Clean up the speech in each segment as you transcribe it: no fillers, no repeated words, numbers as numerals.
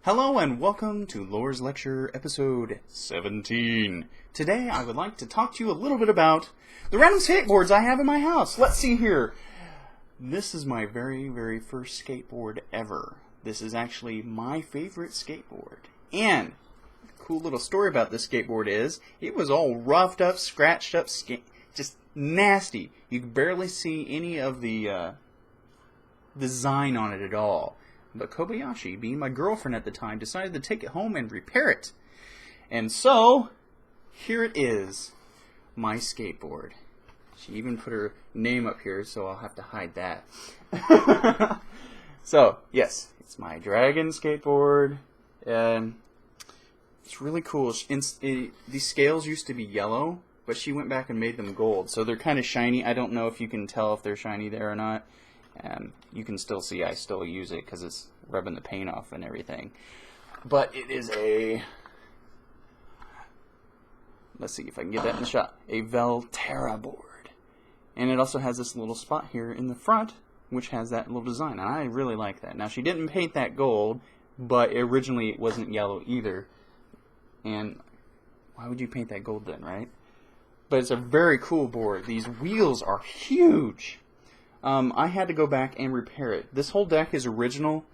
Hello and welcome to Lore's Lecture episode 17. Today I would like to talk to you a little bit about the random skateboards I have in my house. Let's see here. This is my very first skateboard ever. This is actually my favorite skateboard. And a cool little story about this skateboard is it was all roughed up, scratched up, just nasty. You could barely see any of the design on it at all. But Kobayashi, being my girlfriend at the time, decided to take it home and repair it. And so, here it is, my skateboard. She even put her name up here, so I'll have to hide that. So, yes, it's my Dragon skateboard. It's really cool. These scales used to be yellow, but she went back and made them gold. So they're kind of shiny. I don't know if you can tell if they're shiny there or not. You can still see I still use it because it's rubbing the paint off and everything. But it is a, let's see if I can get that in the shot, a Velterra board. And it also has this little spot here in the front which has that little design. And I really like that. Now she didn't paint that gold, but originally it wasn't yellow either. And why would you paint that gold then, right? But it's a very cool board. These wheels are huge. I had to go back and repair it. This whole deck is original,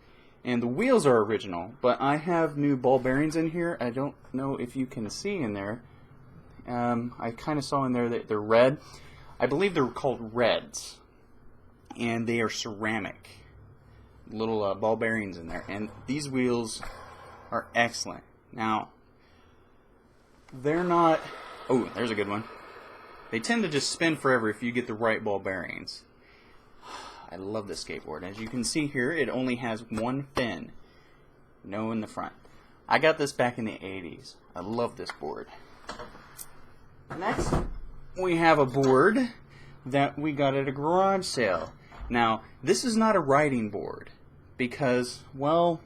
and the wheels are original, but I have new ball bearings in here. I don't know if you can see in there. I kind of saw in there that they're red. I believe they're called Reds, and they are ceramic. Little ball bearings in there, and these wheels are excellent. Now, they're not... Oh, there's a good one. They tend to just spin forever if you get the right ball bearings. I love this skateboard. As you can see here, it only has one fin. No in the front. I got this back in the 80s. I love this board. Next, we have a board that we got at a garage sale. Now, this is not a riding board because, well,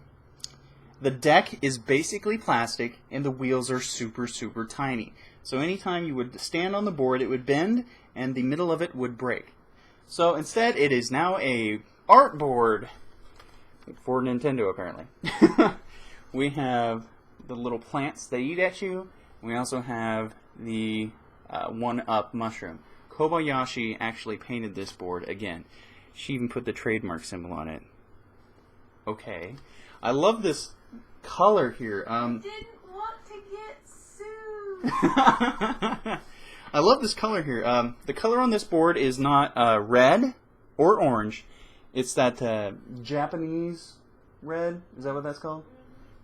the deck is basically plastic and the wheels are super tiny. So anytime you would stand on the board, it would bend and the middle of it would break. So instead, it is now a art board for Nintendo, apparently. We have the little plants that eat at you. We also have the one-up mushroom. Kobayashi actually painted this board again. She even put the trademark symbol on it. Okay. I love this color here. I didn't want to get sued. I love this color here. The color on this board is not red or orange. It's that Japanese red. Is that what that's called?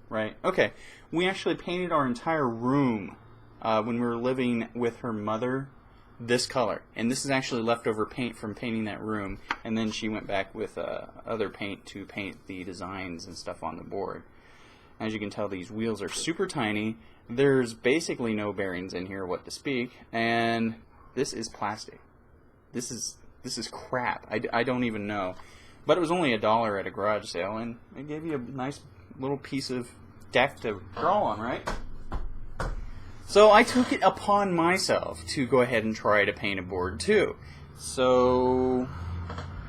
Right. Okay. We actually painted our entire room when we were living with her mother this color. And this is actually leftover paint from painting that room. And then she went back with other paint to paint the designs and stuff on the board. As you can tell, these wheels are super tiny. There's basically no bearings in here, what to speak, and this is plastic. This is crap. I don't even know. But it was only $1 at a garage sale, and it gave you a nice little piece of deck to draw on, right? So I took it upon myself to go ahead and try to paint a board too. So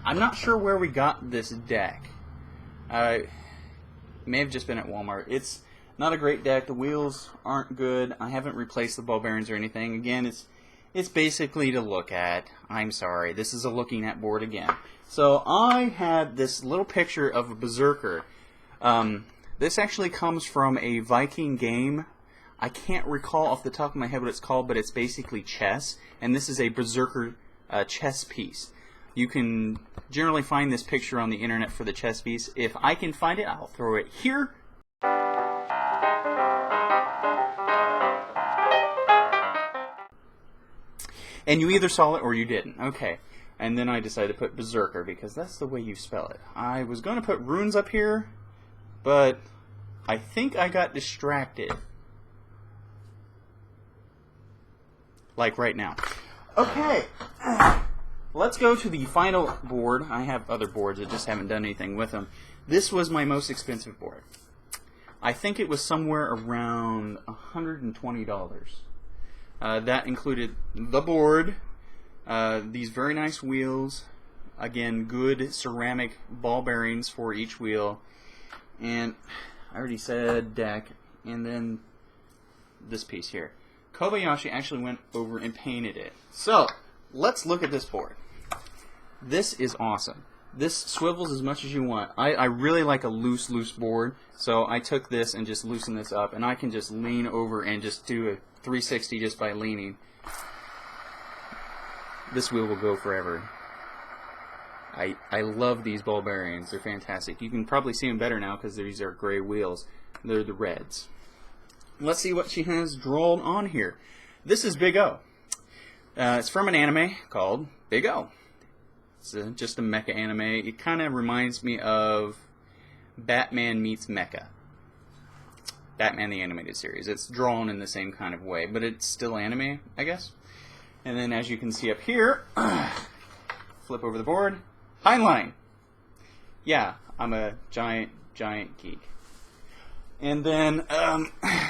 I'm not sure where we got this deck. It may have just been at Walmart. It's not a great deck. The wheels aren't good. I haven't replaced the ball bearings or anything. Again, it's basically to look at. I'm sorry. This is a looking at board again. So I had this little picture of a berserker. This actually comes from a Viking game. I can't recall off the top of my head what it's called, but it's basically chess. And this is a berserker chess piece. You can generally find this picture on the internet for the chess piece. If I can find it, I'll throw it here. And you either saw it or you didn't. Okay. And then I decided to put Berserker because that's the way you spell it. I was going to put runes up here, but I think I got distracted. Like right now. Okay. Let's go to the final board. I have other boards. I just haven't done anything with them. This was my most expensive board. I think it was somewhere around $120. That included the board, these very nice wheels, again, good ceramic ball bearings for each wheel, and I already said deck, and then this piece here. Kobayashi actually went over and painted it. So, let's look at this board. This is awesome. This swivels as much as you want. I really like a loose board, so I took this and just loosened this up, and I can just lean over and just do a 360 just by leaning. This wheel will go forever. I love these ball bearings. They're fantastic. You can probably see them better now because these are gray wheels. They're the reds. Let's see what she has drawn on here. This is Big O. It's from an anime called Big O. It's just a mecha anime. It kind of reminds me of Batman meets Mecha. Batman the Animated Series. It's drawn in the same kind of way, but it's still anime, I guess. And then as you can see up here, flip over the board, Heinlein. Yeah, I'm a giant geek. And then,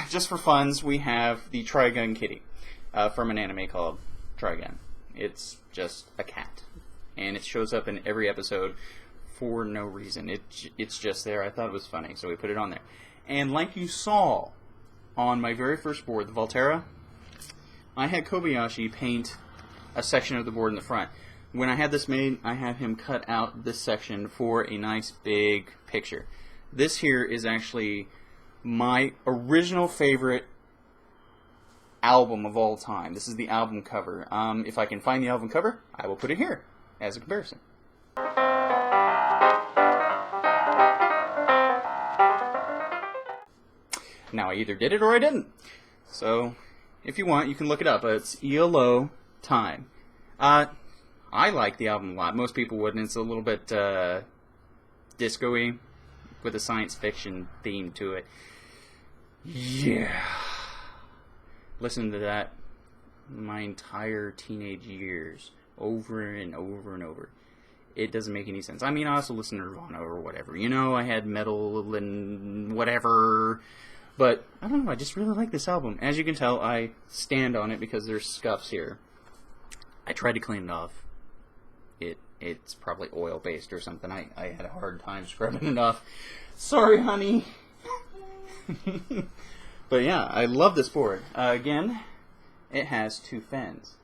just for funs, we have the Trigun Kitty from an anime called Trigun. It's just a cat. And it shows up in every episode for no reason. It's just there. I thought it was funny, so we put it on there. And like you saw on my very first board, the Volterra, I had Kobayashi paint a section of the board in the front. When I had this made, I had him cut out this section for a nice big picture. This here is actually my original favorite album of all time. This is the album cover. If I can find the album cover, I will put it here as a comparison. Now, I either did it or I didn't. So, if you want, you can look it up. It's ELO Time. I like the album a lot. Most people wouldn't. It's a little bit disco-y with a science fiction theme to it. Yeah. Listen to that my entire teenage years, over and over and over. It doesn't make any sense. I mean, I also listen to Nirvana or whatever. You know, I had metal and whatever. But, I don't know, I just really like this album. As you can tell, I stand on it because there's scuffs here. I tried to clean it off. It's probably oil-based or something. I had a hard time scrubbing it off. Sorry, honey. But yeah, I love this board. Again, it has two fins.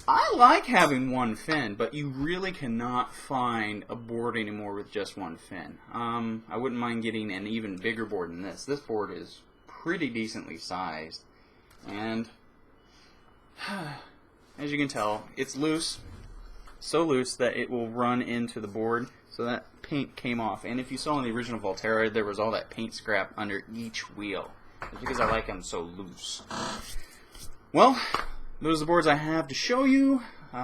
I like having one fin, but you really cannot find a board anymore with just one fin. I wouldn't mind getting an even bigger board than this. This board is pretty decently sized. And as you can tell, it's loose. So loose that it will run into the board. So that paint came off. And if you saw in the original Volterra, there was all that paint scrap under each wheel. It's because I like them so loose. Well, those are the boards I have to show you.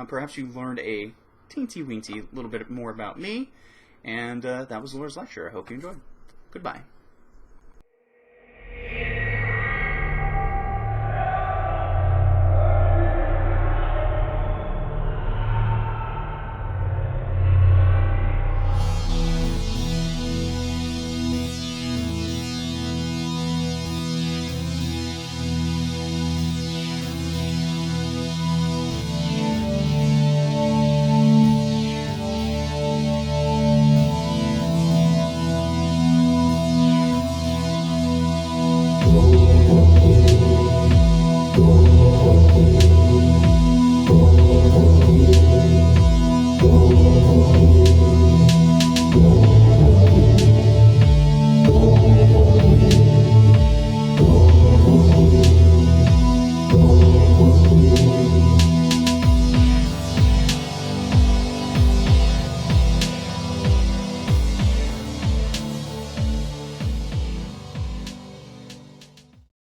Perhaps you learned a teensy-weensy little bit more about me. And that was Laura's lecture. I hope you enjoyed. Goodbye.